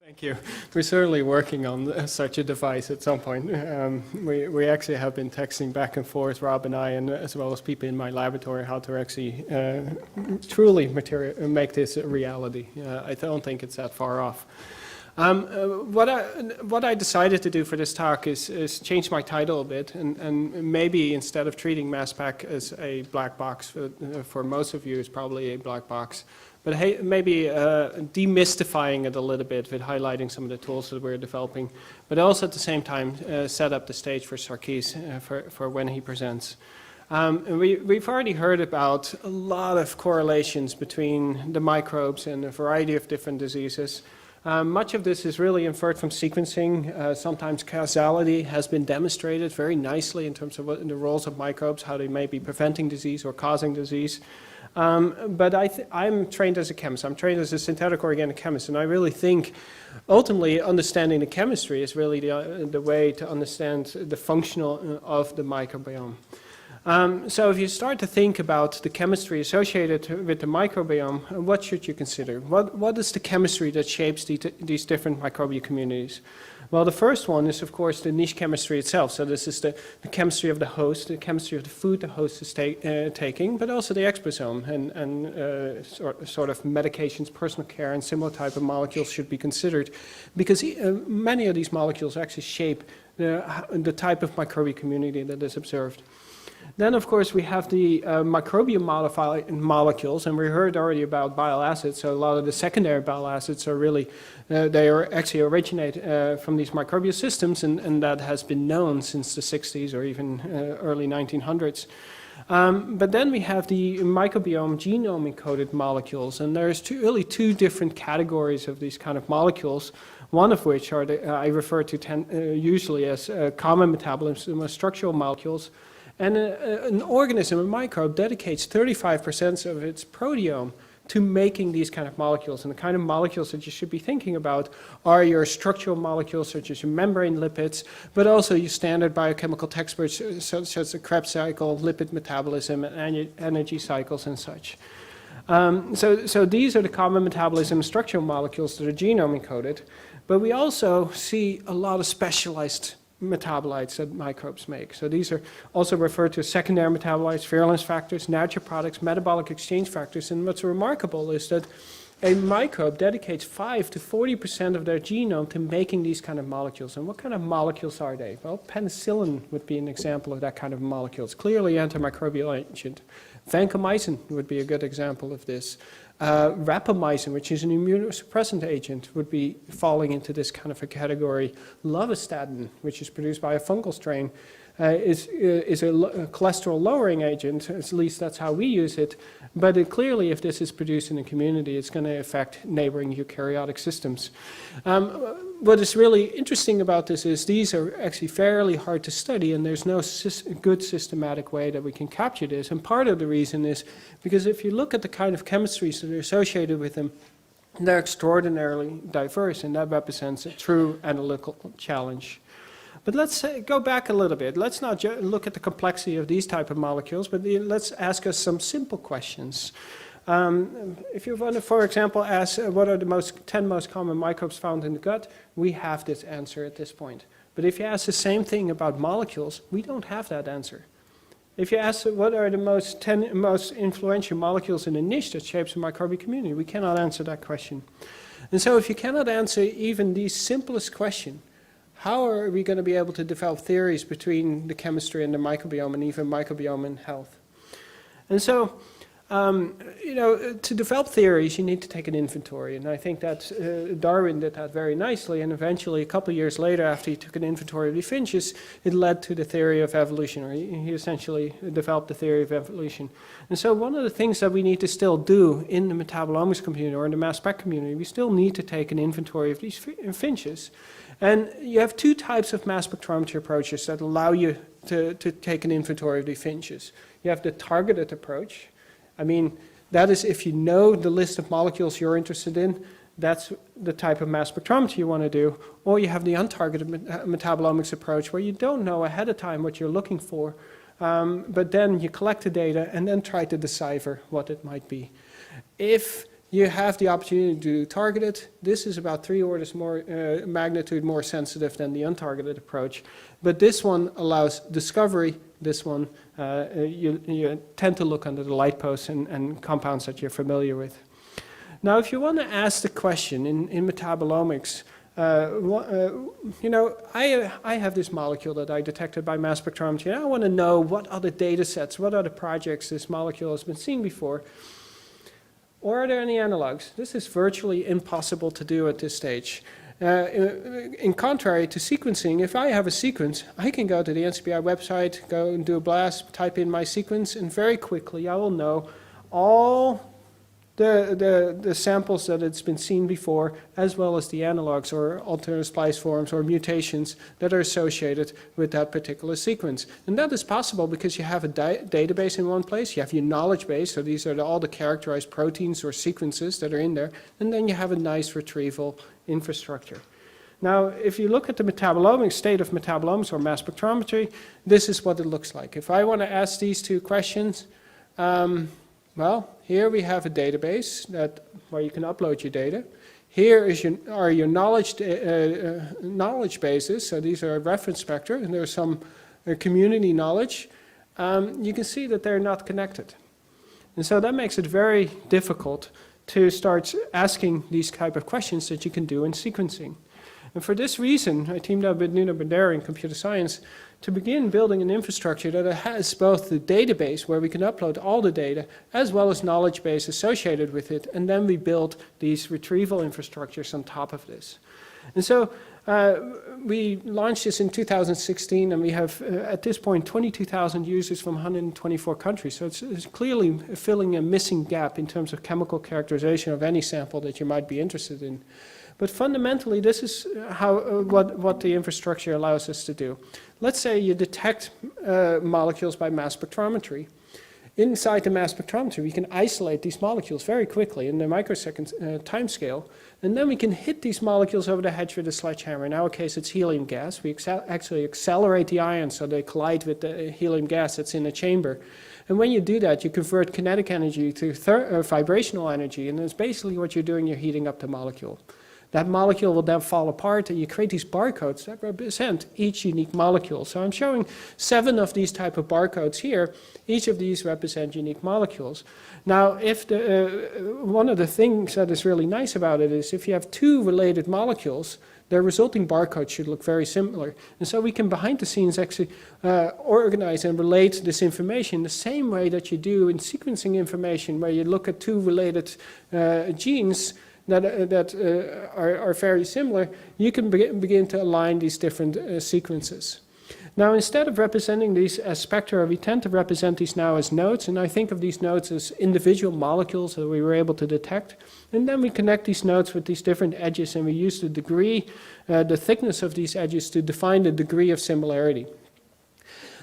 Thank you. We're certainly working on such a device at some point. We actually have been texting back and forth, Rob and I, and as well as people in my laboratory, how to actually truly make this a reality. I don't think it's that far off. What I decided to do for this talk is change my title a bit, and maybe instead of treating mass spec as a black box, for most of you it's probably a black box, but hey, maybe demystifying it a little bit with highlighting some of the tools that we're developing, but also at the same time set up the stage for Sarkis for when he presents. We've already heard about a lot of correlations between the microbes and a variety of different diseases. Much of this is really inferred from sequencing. Sometimes causality has been demonstrated very nicely in terms of the roles of microbes, how they may be preventing disease or causing disease. But I'm trained as a chemist. I'm trained as a synthetic organic chemist, and I really think ultimately understanding the chemistry is really the way to understand the functional of the microbiome. So if you start to think about the chemistry associated with the microbiome, what should you consider? What is the chemistry that shapes these different microbial communities? Well, the first one is, of course, the niche chemistry itself. So this is the chemistry of the host, the chemistry of the food the host is taking, but also the exposome and sort of medications, personal care, and similar type of molecules should be considered, because many of these molecules actually shape the type of microbial community that is observed. Then, of course, we have the microbiome-modified molecules, and we heard already about bile acids. So a lot of the secondary bile acids are really, they are actually originate from these microbial systems, and that has been known since the 60s or even early 1900s. But then we have the microbiome genome-encoded molecules, and there's really two different categories of these kind of molecules. One of which are I refer to usually as common metabolism, structural molecules. And an organism, a microbe, dedicates 35% of its proteome to making these kind of molecules. And the kind of molecules that you should be thinking about are your structural molecules, such as your membrane lipids, but also your standard biochemical textbooks, such as the Krebs cycle, lipid metabolism, and energy cycles and such. So these are the common metabolism structural molecules that are genome encoded. But we also see a lot of specialized metabolites that microbes make. So these are also referred to as secondary metabolites, virulence factors, natural products, metabolic exchange factors. And what's remarkable is that a microbe dedicates 5 to 40% of their genome to making these kind of molecules. And what kind of molecules are they? Well, penicillin would be an example of that kind of molecule. It's clearly antimicrobial agent. Vancomycin would be a good example of this. Rapamycin, which is an immunosuppressant agent, would be falling into this kind of a category. Lovastatin, which is produced by a fungal strain, is a cholesterol-lowering agent. At least that's how we use it. But clearly, if this is produced in a community, it's going to affect neighboring eukaryotic systems. What is really interesting about this is these are actually fairly hard to study, and there's no good systematic way that we can capture this. And part of the reason is because if you look at the kind of chemistries that are associated with them, they're extraordinarily diverse, and that represents a true analytical challenge. But let's go back a little bit. Let's not look at the complexity of these type of molecules, but let's ask us some simple questions. If you want to, for example, ask what are the 10 most common microbes found in the gut, we have this answer at this point. But if you ask the same thing about molecules, we don't have that answer. If you ask what are the 10 most influential molecules in a niche that shapes the microbial community, we cannot answer that question. And so if you cannot answer even the simplest question, how are we going to be able to develop theories between the chemistry and the microbiome and even microbiome and health? And so, to develop theories, you need to take an inventory. And I think that Darwin did that very nicely. And eventually, a couple of years later, after he took an inventory of the finches, it led to the theory of evolution, or he essentially developed the theory of evolution. And so one of the things that we need to still do in the metabolomics community or in the mass spec community, we still need to take an inventory of these finches. And you have two types of mass spectrometry approaches that allow you to take an inventory of the finches. You have the targeted approach. I mean, that is if you know the list of molecules you're interested in, that's the type of mass spectrometry you want to do. Or you have the untargeted metabolomics approach where you don't know ahead of time what you're looking for, but then you collect the data and then try to decipher what it might be. If you have the opportunity to do targeted. This is about 3 orders more magnitude more sensitive than the untargeted approach. But this one allows discovery. This one, you tend to look under the light posts and compounds that you're familiar with. Now, if you want to ask the question in metabolomics, you know, I have this molecule that I detected by mass spectrometry, and I want to know what other data sets, what other projects this molecule has been seen before. Or are there any analogs? This is virtually impossible to do at this stage. In contrary to sequencing, if I have a sequence, I can go to the NCBI website, go and do a blast, type in my sequence, and very quickly I will know all the samples that it's been seen before, as well as the analogs or alternate splice forms or mutations that are associated with that particular sequence. And that is possible because you have a database in one place, you have your knowledge base, so these are all the characterized proteins or sequences that are in there, and then you have a nice retrieval infrastructure. Now, if you look at the metabolomics, state of metabolomics or mass spectrometry, this is what it looks like. If I want to ask these two questions, well, here we have a database where you can upload your data. Here are your knowledge bases. So these are reference spectra, and there's some community knowledge. You can see that they're not connected. And so that makes it very difficult to start asking these type of questions that you can do in sequencing. And for this reason, I teamed up with Nuno Bandera in computer science to begin building an infrastructure that has both the database where we can upload all the data as well as knowledge base associated with it, and then we build these retrieval infrastructures on top of this. And so we launched this in 2016, and we have at this point 22,000 users from 124 countries. So it's clearly filling a missing gap in terms of chemical characterization of any sample that you might be interested in. But fundamentally, this is what the infrastructure allows us to do. Let's say you detect molecules by mass spectrometry. Inside the mass spectrometry, we can isolate these molecules very quickly in the microsecond time scale, and then we can hit these molecules over the hedge with a sledgehammer. In our case, it's helium gas. We actually accelerate the ions so they collide with the helium gas that's in the chamber. And when you do that, you convert kinetic energy to vibrational energy, and that's basically what you're doing. You're heating up the molecule. That molecule will then fall apart, and you create these barcodes that represent each unique molecule. So I'm showing 7 of these type of barcodes here. Each of these represent unique molecules. Now, if one of the things that is really nice about it is if you have 2 related molecules, their resulting barcode should look very similar. And so we can, behind the scenes, actually organize and relate this information the same way that you do in sequencing information, where you look at 2 related genes that are very similar. You can begin to align these different sequences. Now, instead of representing these as spectra, we tend to represent these now as nodes, and I think of these nodes as individual molecules that we were able to detect. And then we connect these nodes with these different edges, and we use the degree, the thickness of these edges to define the degree of similarity.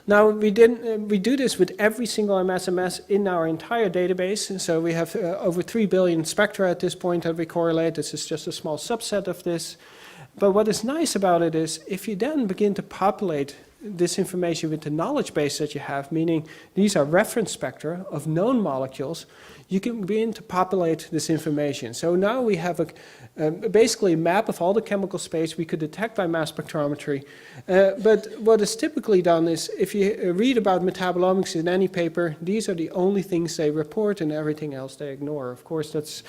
Now, we do this with every single MSMS in our entire database, and so we have over 3 billion spectra at this point that we correlate. This is just a small subset of this. But what is nice about it is if you then begin to populate this information with the knowledge base that you have, meaning these are reference spectra of known molecules, you can begin to populate this information. So now we have basically a map of all the chemical space we could detect by mass spectrometry. But what is typically done is, if you read about metabolomics in any paper, these are the only things they report and everything else they ignore. Of course, that's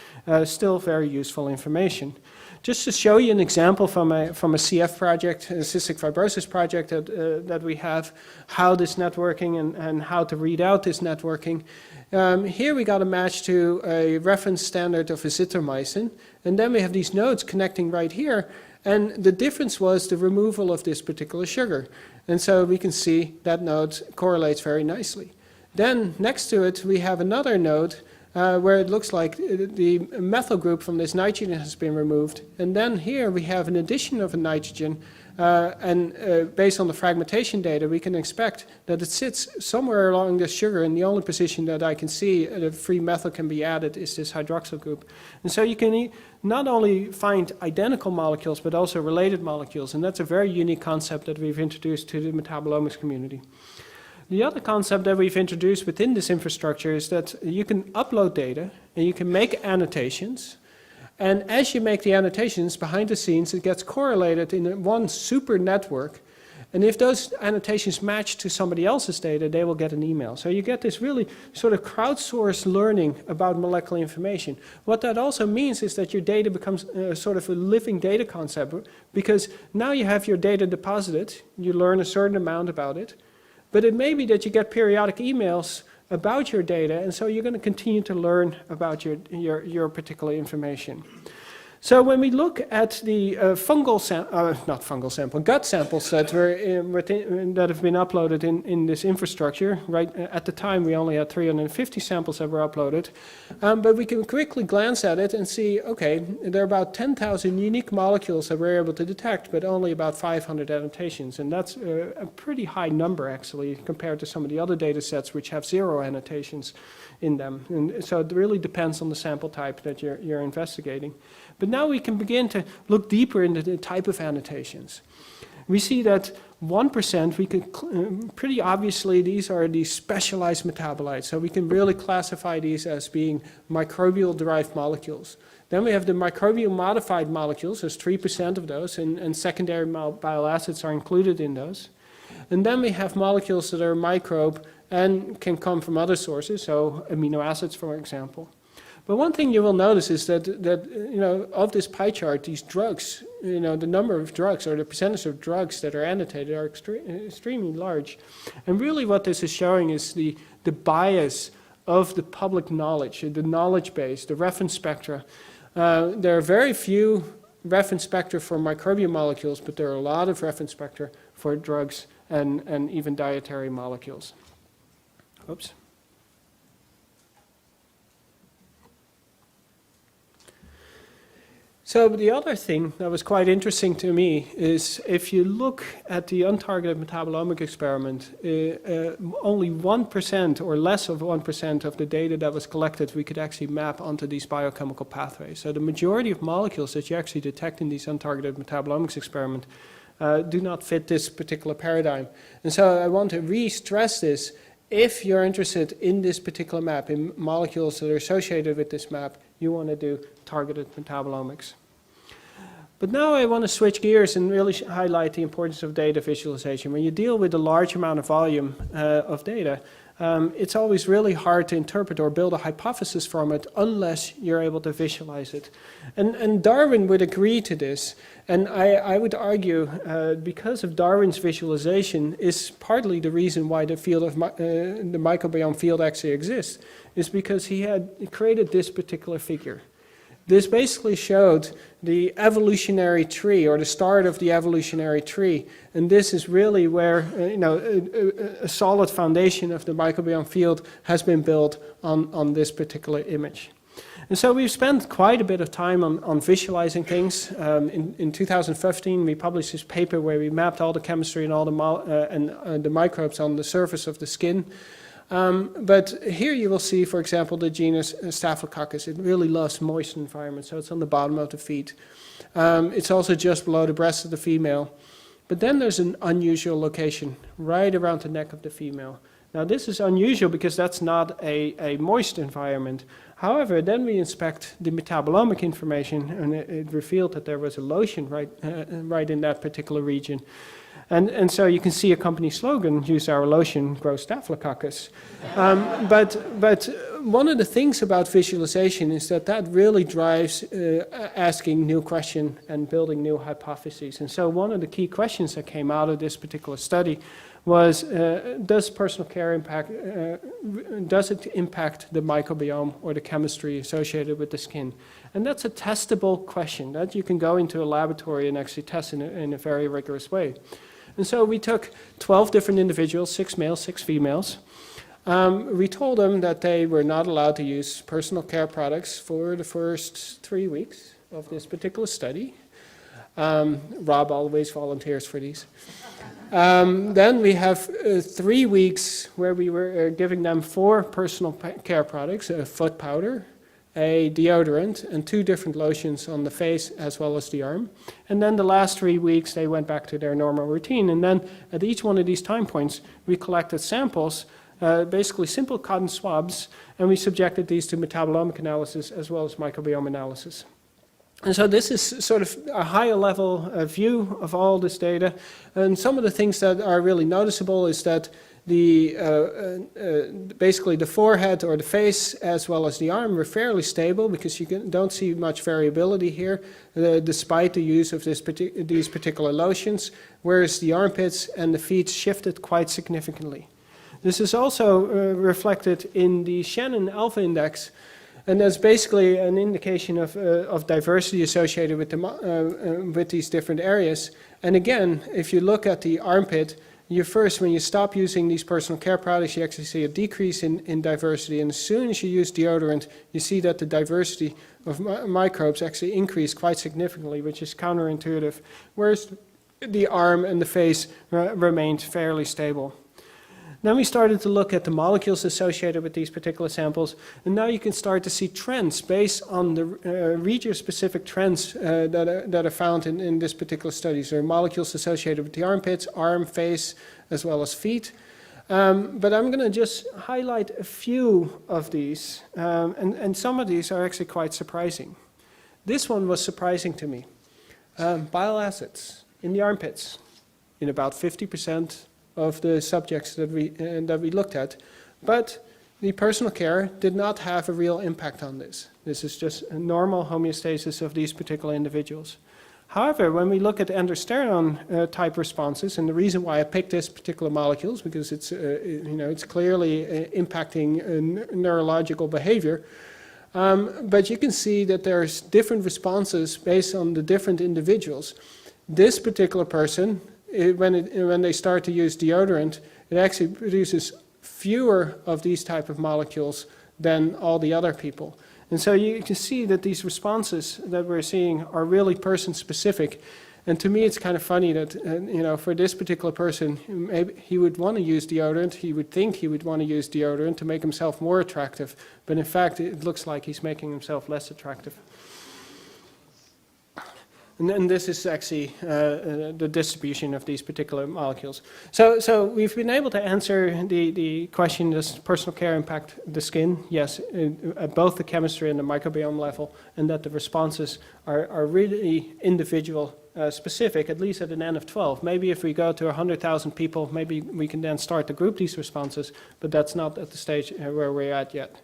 still very useful information. Just to show you an example from a CF project, a cystic fibrosis project that we have, how this networking and how to read out this networking. Here we got a match to a reference standard of azithromycin, and then we have these nodes connecting right here, and the difference was the removal of this particular sugar. And so we can see that node correlates very nicely. Then next to it we have another node where it looks like the methyl group from this nitrogen has been removed. And then here we have an addition of a nitrogen, and based on the fragmentation data, we can expect that it sits somewhere along this sugar, and the only position that I can see the free methyl can be added is this hydroxyl group. And so you can not only find identical molecules, but also related molecules, and that's a very unique concept that we've introduced to the metabolomics community. The other concept that we've introduced within this infrastructure is that you can upload data and you can make annotations. And as you make the annotations behind the scenes, it gets correlated in one super network. And if those annotations match to somebody else's data, they will get an email. So you get this really sort of crowdsourced learning about molecular information. What that also means is that your data becomes sort of a living data concept, because now you have your data deposited, you learn a certain amount about it, but it may be that you get periodic emails about your data, and so you're going to continue to learn about your particular information. So when we look at the gut samples that that have been uploaded in this infrastructure, right at the time we only had 350 samples that were uploaded, but we can quickly glance at it and see, okay, there are about 10,000 unique molecules that we're able to detect, but only about 500 annotations, and that's a pretty high number actually compared to some of the other data sets which have 0 annotations in them. And so it really depends on the sample type that you're investigating. But now we can begin to look deeper into the type of annotations. We see that 1%, we can pretty obviously, these are the specialized metabolites. So we can really classify these as being microbial-derived molecules. Then we have the microbiome-modified molecules, there's 3% of those, and secondary bile acids are included in those. And then we have molecules that are microbe and can come from other sources, so amino acids, for example. But one thing you will notice is that of this pie chart, these drugs, the number of drugs or the percentage of drugs that are annotated are extremely large. And really what this is showing is the bias of the public knowledge, the knowledge base, the reference spectra. There are very few reference spectra for microbial molecules, but there are a lot of reference spectra for drugs and even dietary molecules. Oops. So the other thing that was quite interesting to me is if you look at the untargeted metabolomic experiment, only 1% or less of 1% of the data that was collected we could actually map onto these biochemical pathways. So the majority of molecules that you actually detect in these untargeted metabolomics experiment do not fit this particular paradigm. And so I want to re-stress this. If you're interested in this particular map, in molecules that are associated with this map, you want to do targeted metabolomics. But now I want to switch gears and really highlight the importance of data visualization. When you deal with a large amount of volume of data, it's always really hard to interpret or build a hypothesis from it unless you're able to visualize it. And Darwin would agree to this. And I would argue, because of Darwin's visualization, is partly the reason why the field of the microbiome field actually exists, is because he had created this particular figure. This basically showed the evolutionary tree, or the start of the evolutionary tree, and this is really where a solid foundation of the microbiome field has been built on this particular image. And so we've spent quite a bit of time on visualizing things. In 2015, we published this paper where we mapped all the chemistry and all the microbes on the surface of the skin. But here you will see, for example, the genus Staphylococcus. It really loves moist environments, so it's on the bottom of the feet. It's also just below the breast of the female. But then there's an unusual location right around the neck of the female. Now this is unusual because that's not a moist environment. However, then we inspect the metabolomic information, and it revealed that there was a lotion right in that particular region. And so you can see a company slogan, use our lotion, grow Staphylococcus. But one of the things about visualization is that really drives asking new questions and building new hypotheses. And so one of the key questions that came out of this particular study was, does personal care impact the microbiome or the chemistry associated with the skin? And that's a testable question that you can go into a laboratory and actually test in a very rigorous way. And so we took 12 different individuals, 6 males, 6 females. We told them that they were not allowed to use personal care products for the first 3 weeks of this particular study. Rob always volunteers for these. Then we have 3 weeks where we were giving them 4 personal care products, a foot powder, a deodorant, and 2 different lotions on the face as well as the arm. And then the last 3 weeks, they went back to their normal routine. And then at each one of these time points, we collected samples, basically simple cotton swabs, and we subjected these to metabolomic analysis as well as microbiome analysis. And so this is sort of a higher level view of all this data. And some of the things that are really noticeable is that basically the forehead or the face as well as the arm were fairly stable, because you don't see much variability here despite the use of these particular lotions, whereas the armpits and the feet shifted quite significantly. This is also reflected in the Shannon alpha index, and that's basically an indication of diversity associated with these different areas. And again, if you look at the armpit, when you stop using these personal care products, you actually see a decrease in diversity. And as soon as you use deodorant, you see that the diversity of microbes actually increased quite significantly, which is counterintuitive, whereas the arm and the face remained fairly stable. Then we started to look at the molecules associated with these particular samples, and now you can start to see trends based on the region-specific trends that are found in this particular study. So molecules associated with the armpits, arm, face, as well as feet. But I'm going to just highlight a few of these, and some of these are actually quite surprising. This one was surprising to me. Bile acids in the armpits in about 50% of the subjects that we looked at, but the personal care did not have a real impact on this. This is just a normal homeostasis of these particular individuals. However, when we look at endosterone type responses, and the reason why I picked this particular molecule is because it's it's clearly impacting neurological behavior. But you can see that there's different responses based on the different individuals. This particular person, when they start to use deodorant, it actually produces fewer of these type of molecules than all the other people. And so you can see that these responses that we're seeing are really person-specific. And to me, it's kind of funny that, for this particular person, maybe he would want to use deodorant. He would think he would want to use deodorant to make himself more attractive. But in fact, it looks like he's making himself less attractive. And then this is actually the distribution of these particular molecules. So we've been able to answer the question, does personal care impact the skin? Yes, at both the chemistry and the microbiome level, and that the responses are really individual specific, at least at an N of 12. Maybe if we go to 100,000 people, maybe we can then start to group these responses, but that's not at the stage where we're at yet.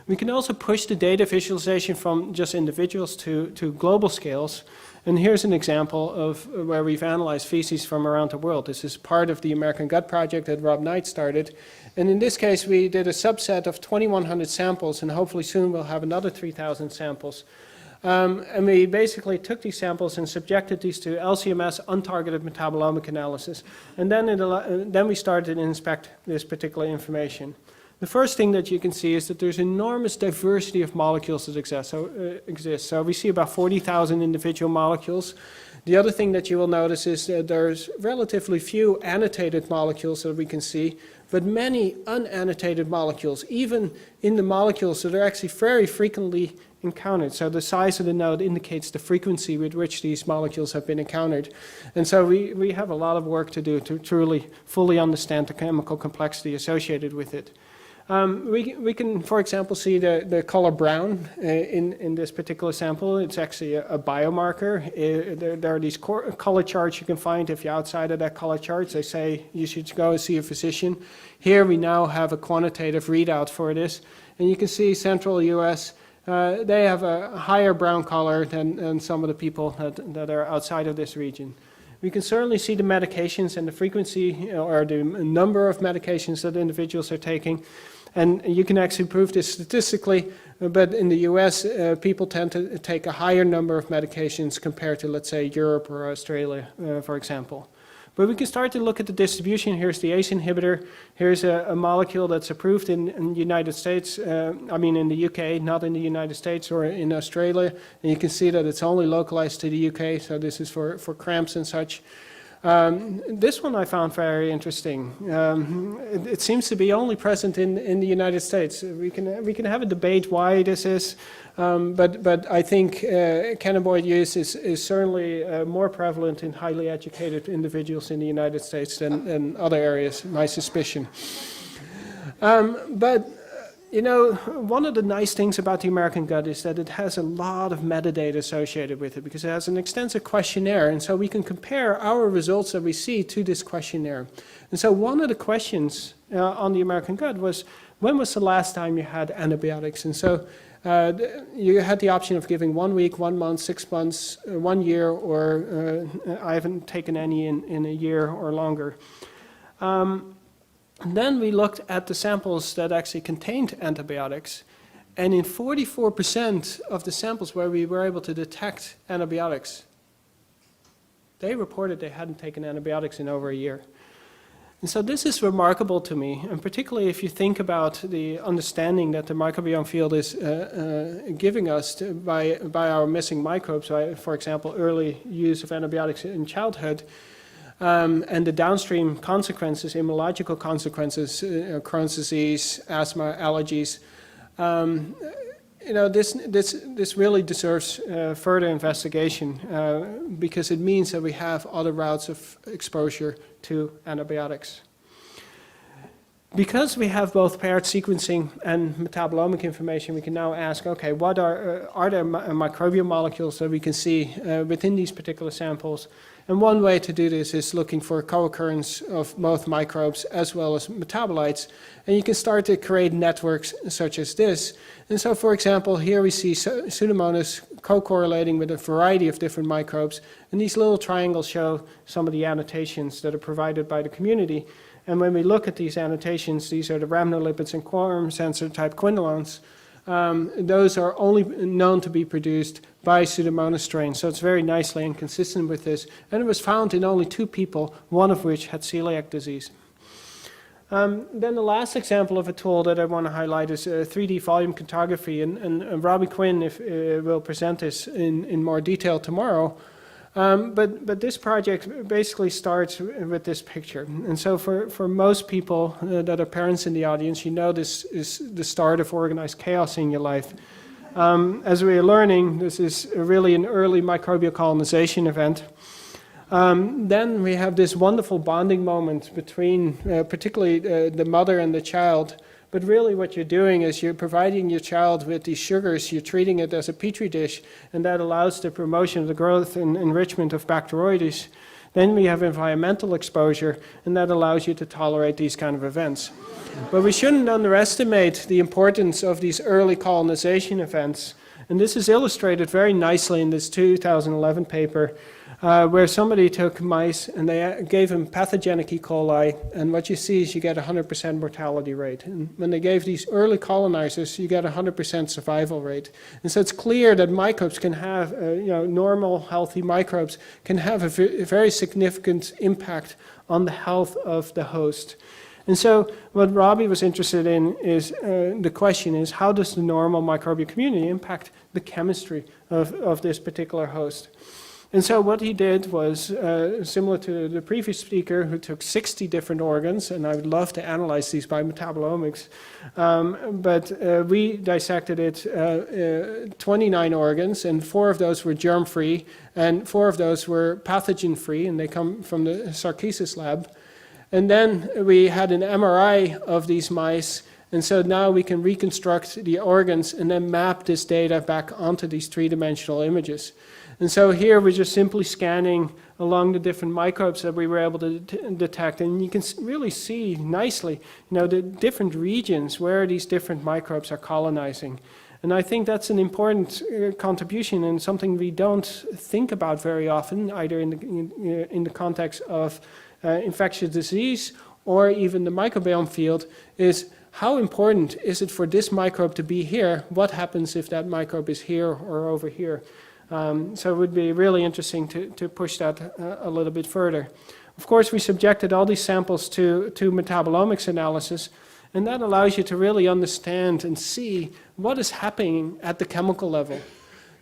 We can also push the data visualization from just individuals to global scales. And here's an example of where we've analyzed feces from around the world. This is part of the American Gut Project that Rob Knight started. And in this case, we did a subset of 2,100 samples, and hopefully soon we'll have another 3,000 samples. And we basically took these samples and subjected these to LC-MS untargeted metabolomic analysis. And then we started to inspect this particular information. The first thing that you can see is that there's enormous diversity of molecules that exist. So we see about 40,000 individual molecules. The other thing that you will notice is that there's relatively few annotated molecules that we can see, but many unannotated molecules, even in the molecules that are actually very frequently encountered. So the size of the node indicates the frequency with which these molecules have been encountered. And so we have a lot of work to do to truly fully understand the chemical complexity associated with it. We can, for example, see the color brown in this particular sample. It's actually a biomarker. There are these color charts you can find. If you're outside of that color chart, they say you should go and see a physician. Here we now have a quantitative readout for this. And you can see central US, they have a higher brown color than some of the people that are outside of this region. We can certainly see the medications and the frequency or the number of medications that individuals are taking. And you can actually prove this statistically, but in the US, people tend to take a higher number of medications compared to, let's say, Europe or Australia, for example. But we can start to look at the distribution. Here's the ACE inhibitor. Here's a molecule that's approved in the United States, in the UK, not in the United States or in Australia. And you can see that it's only localized to the UK, so this is for cramps and such. This one I found very interesting. It seems to be only present in the United States. We can have a debate why this is, but I think cannabinoid use is certainly more prevalent in highly educated individuals in the United States than other areas, my suspicion. But you know, one of the nice things about the American gut is that it has a lot of metadata associated with it because it has an extensive questionnaire, and so we can compare our results that we see to this questionnaire. And so one of the questions on the American gut was, when was the last time you had antibiotics? And so you had the option of giving 1 week, 1 month, 6 months, 1 year, or I haven't taken any in a year or longer. Then we looked at the samples that actually contained antibiotics, and in 44% of the samples where we were able to detect antibiotics, they reported they hadn't taken antibiotics in over a year. And so this is remarkable to me, and particularly if you think about the understanding that the microbiome field is giving us by our missing microbes, for example, early use of antibiotics in childhood, and the downstream consequences, immunological consequences, Crohn's disease, asthma, allergies. You know, this really deserves further investigation because it means that we have other routes of exposure to antibiotics. Because we have both paired sequencing and metabolomic information, we can now ask, okay, what are there microbial molecules that we can see within these particular samples? And one way to do this is looking for co-occurrence of both microbes as well as metabolites. And you can start to create networks such as this. And so, for example, here we see Pseudomonas co-correlating with a variety of different microbes. And these little triangles show some of the annotations that are provided by the community. And when we look at these annotations, these are the rhamnolipids and quorum sensor type quinolones. Those are only known to be produced by Pseudomonas strains, so it's very nicely and consistent with this. And it was found in only 2 people, one of which had celiac disease. Then the last example of a tool that I want to highlight is 3D volume cartography, and Robbie Quinn will present this in more detail tomorrow. But this project basically starts with this picture. And so for most people that are parents in the audience, you know this is the start of organized chaos in your life. As we are learning, this is really an early microbial colonization event. Then we have this wonderful bonding moment between particularly the mother and the child. But really what you're doing is you're providing your child with these sugars, you're treating it as a petri dish, and that allows the promotion of the growth and enrichment of Bacteroides. Then we have environmental exposure, and that allows you to tolerate these kind of events. But we shouldn't underestimate the importance of these early colonization events. And this is illustrated very nicely in this 2011 paper, where somebody took mice and they gave them pathogenic E. coli, and what you see is you get a 100% mortality rate. And when they gave these early colonizers, you get a 100% survival rate. And so it's clear that microbes can have, normal, healthy microbes can have a very significant impact on the health of the host. And so what Robbie was interested in is, the question is, how does the normal microbial community impact the chemistry of this particular host? And so what he did was similar to the previous speaker who took 60 different organs, and I would love to analyze these by metabolomics, but we dissected it 29 organs, and 4 of those were germ-free, and 4 of those were pathogen-free, and they come from the Sarkisis lab. And then we had an MRI of these mice, and so now we can reconstruct the organs and then map this data back onto these 3-dimensional images. And so here we're just simply scanning along the different microbes that we were able to detect, and you can really see nicely, the different regions where these different microbes are colonizing. And I think that's an important contribution and something we don't think about very often, either in the context of infectious disease or even the microbiome field, is how important is it for this microbe to be here? What happens if that microbe is here or over here? So it would be really interesting to push that a little bit further. Of course, we subjected all these samples to metabolomics analysis, and that allows you to really understand and see what is happening at the chemical level.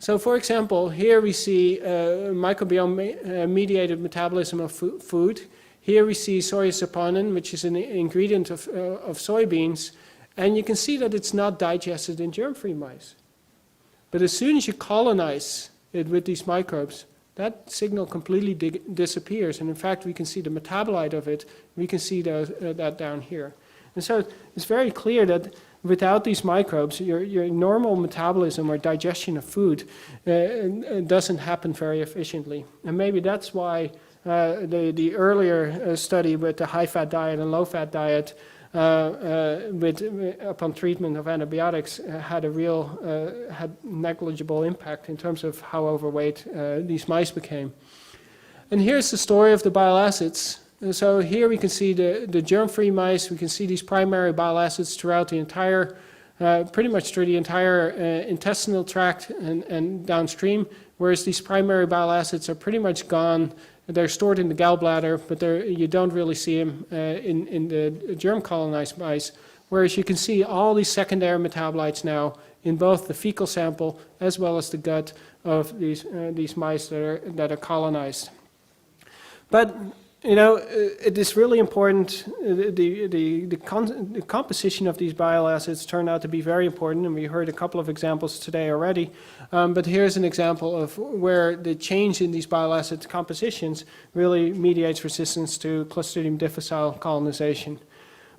So for example, here we see microbiome-mediated metabolism of food. Here we see soya saponin, which is an ingredient of soybeans, and you can see that it's not digested in germ-free mice. But as soon as you colonize it with these microbes, that signal completely disappears, and in fact we can see the metabolite of it, we can see that down here. And so it's very clear that without these microbes, your normal metabolism or digestion of food doesn't happen very efficiently. And maybe that's why the earlier study with the high-fat diet and low-fat diet upon treatment of antibiotics had negligible impact in terms of how overweight these mice became. And here's the story of the bile acids. And so here we can see the germ-free mice. We can see these primary bile acids throughout the entire, pretty much through the entire intestinal tract and downstream, whereas these primary bile acids are pretty much gone. They're stored in the gallbladder, but you don't really see them in the germ-colonized mice, whereas you can see all these secondary metabolites now in both the fecal sample as well as the gut of these mice that are colonized. But you know, it is really important. The composition of these bile acids turned out to be very important, and we heard a couple of examples today already. But here's an example of where the change in these bile acid compositions really mediates resistance to Clostridium difficile colonization.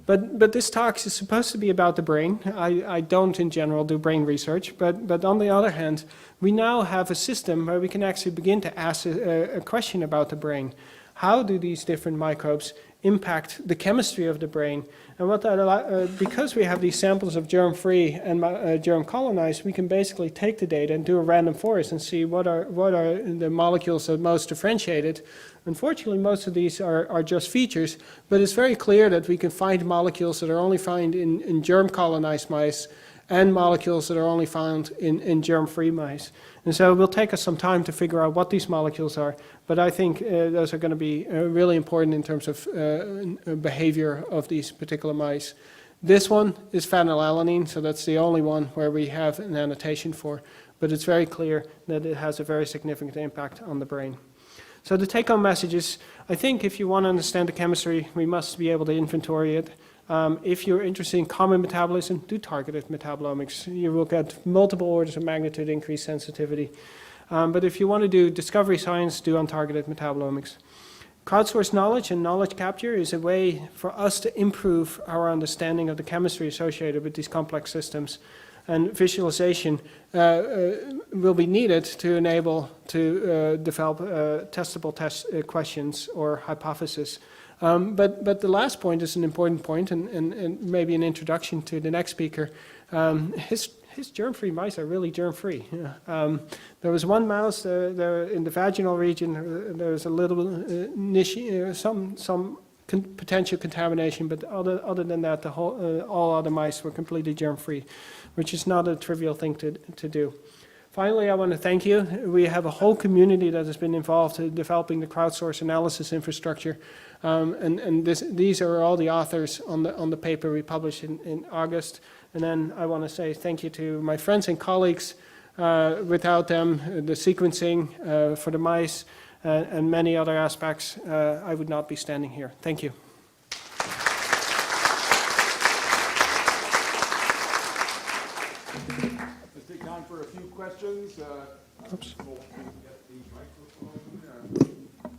But this talk is supposed to be about the brain. I don't, in general, do brain research, but on the other hand, we now have a system where we can actually begin to ask a question about the brain. How do these different microbes impact the chemistry of the brain? And what that because we have these samples of germ-free and germ-colonized, we can basically take the data and do a random forest and see what are the molecules that are most differentiated. Unfortunately, most of these are just features, but it's very clear that we can find molecules that are only found in germ-colonized mice and molecules that are only found in germ-free mice. And so it will take us some time to figure out what these molecules are, but I think those are going to be really important in terms of behavior of these particular mice. This one is phenylalanine, so that's the only one where we have an annotation for, but it's very clear that it has a very significant impact on the brain. So the take-home message is, I think if you want to understand the chemistry, we must be able to inventory it. If you're interested in common metabolism, do targeted metabolomics. You will get multiple orders of magnitude increased sensitivity. But if you want to do discovery science, do untargeted metabolomics. Crowdsourced knowledge and knowledge capture is a way for us to improve our understanding of the chemistry associated with these complex systems. And visualization will be needed to enable to develop testable questions or hypotheses. But the last point is an important point, and maybe an introduction to the next speaker. His germ-free mice are really germ-free. There was one mouse there in the vaginal region. There was a little some potential contamination, but other than that, all other mice were completely germ-free, which is not a trivial thing to do. Finally, I want to thank you. We have a whole community that has been involved in developing the crowdsource analysis infrastructure. These are all the authors on the paper we published in August. And then I want to say thank you to my friends and colleagues. Without them, the sequencing for the mice and many other aspects, I would not be standing here. Thank you. Let's take time for a few questions. Oops.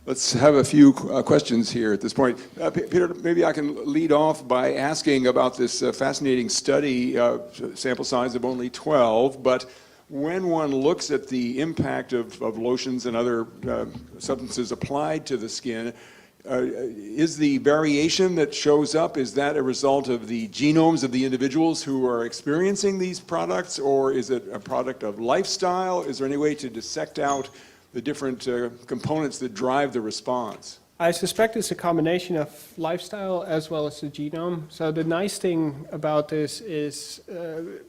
Let's have a few questions here at this point. Peter, maybe I can lead off by asking about this fascinating study, sample size of only 12, but when one looks at the impact of lotions and other substances applied to the skin, is the variation that shows up, is that a result of the genomes of the individuals who are experiencing these products, or is it a product of lifestyle? Is there any way to dissect out the different components that drive the response? I suspect it's a combination of lifestyle as well as the genome. So the nice thing about this is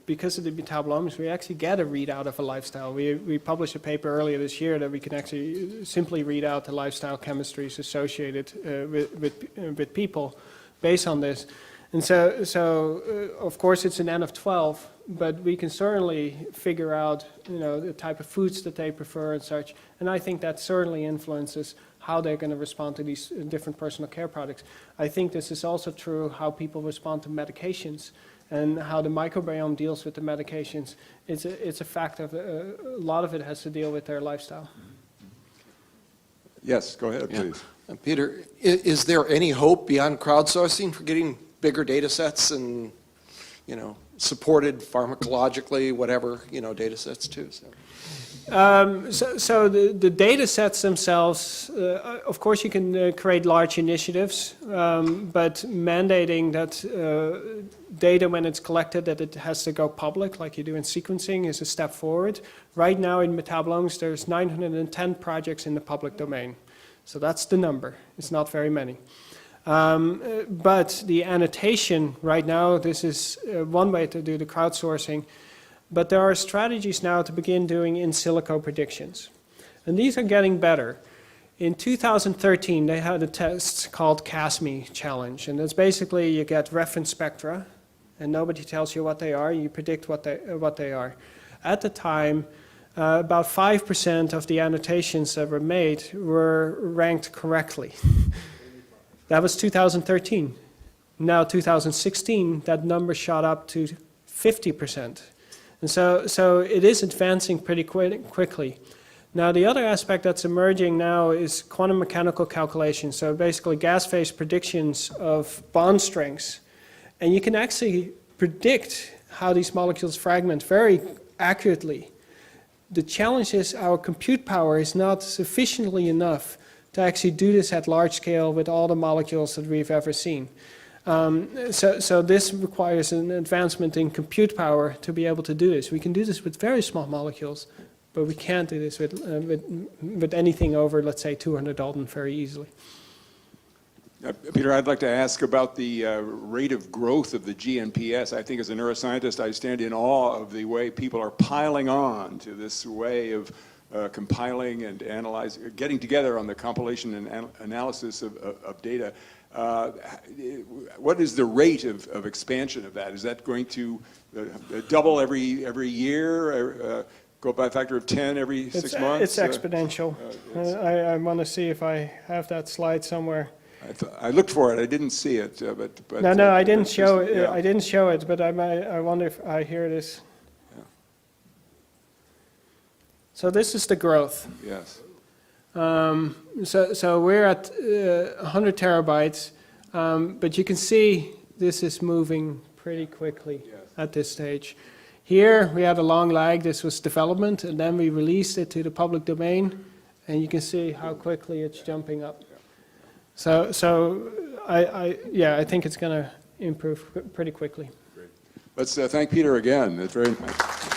because of the metabolomics, we actually get a readout of a lifestyle. We published a paper earlier this year that we can actually simply read out the lifestyle chemistries associated with people based on this. And so of course, it's an N of 12, but we can certainly figure out, the type of foods that they prefer and such. And I think that certainly influences how they're going to respond to these different personal care products. I think this is also true how people respond to medications and how the microbiome deals with the medications. It's a fact of, a lot of it has to deal with their lifestyle. Yes, go ahead, please. Yeah. Peter, is there any hope beyond crowdsourcing for getting bigger data sets and, supported pharmacologically, whatever, data sets too? So the data sets themselves, of course you can create large initiatives, but mandating that data when it's collected that it has to go public like you do in sequencing is a step forward. Right now in metabolomics there's 910 projects in the public domain. So that's the number. It's not very many. But the annotation right now, this is one way to do the crowdsourcing. But there are strategies now to begin doing in silico predictions. And these are getting better. In 2013, they had a test called CASME challenge. And it's basically you get reference spectra, and nobody tells you what they are. You predict what they are. At the time, about 5% of the annotations that were made were ranked correctly. That was 2013. Now 2016, that number shot up to 50%. And so it is advancing pretty quickly. Now the other aspect that's emerging now is quantum mechanical calculation. So basically gas phase predictions of bond strengths. And you can actually predict how these molecules fragment very accurately. The challenge is our compute power is not sufficiently enough to actually do this at large scale with all the molecules that we've ever seen. So this requires an advancement in compute power to be able to do this. We can do this with very small molecules, but we can't do this with anything over, let's say, 200 Dalton very easily. Peter, I'd like to ask about the rate of growth of the GNPS. I think as a neuroscientist, I stand in awe of the way people are piling on to this way of compiling and analyzing, getting together on the compilation and analysis of data. What is the rate of expansion of that? Is that going to double every year, go by a factor of 10 every 6 months? It's exponential. I want to see if I have that slide somewhere. I looked for it. I didn't see it. But no, I didn't show it. Yeah. I didn't show it, but I wonder if here it is. Yeah. So this is the growth. Yes. So we're at 100 terabytes, but you can see this is moving pretty quickly at this stage. Here we had a long lag. This was development, and then we released it to the public domain, and you can see how quickly it's jumping up. So I think it's going to improve pretty quickly. Great. Let's thank Peter again. That's very nice.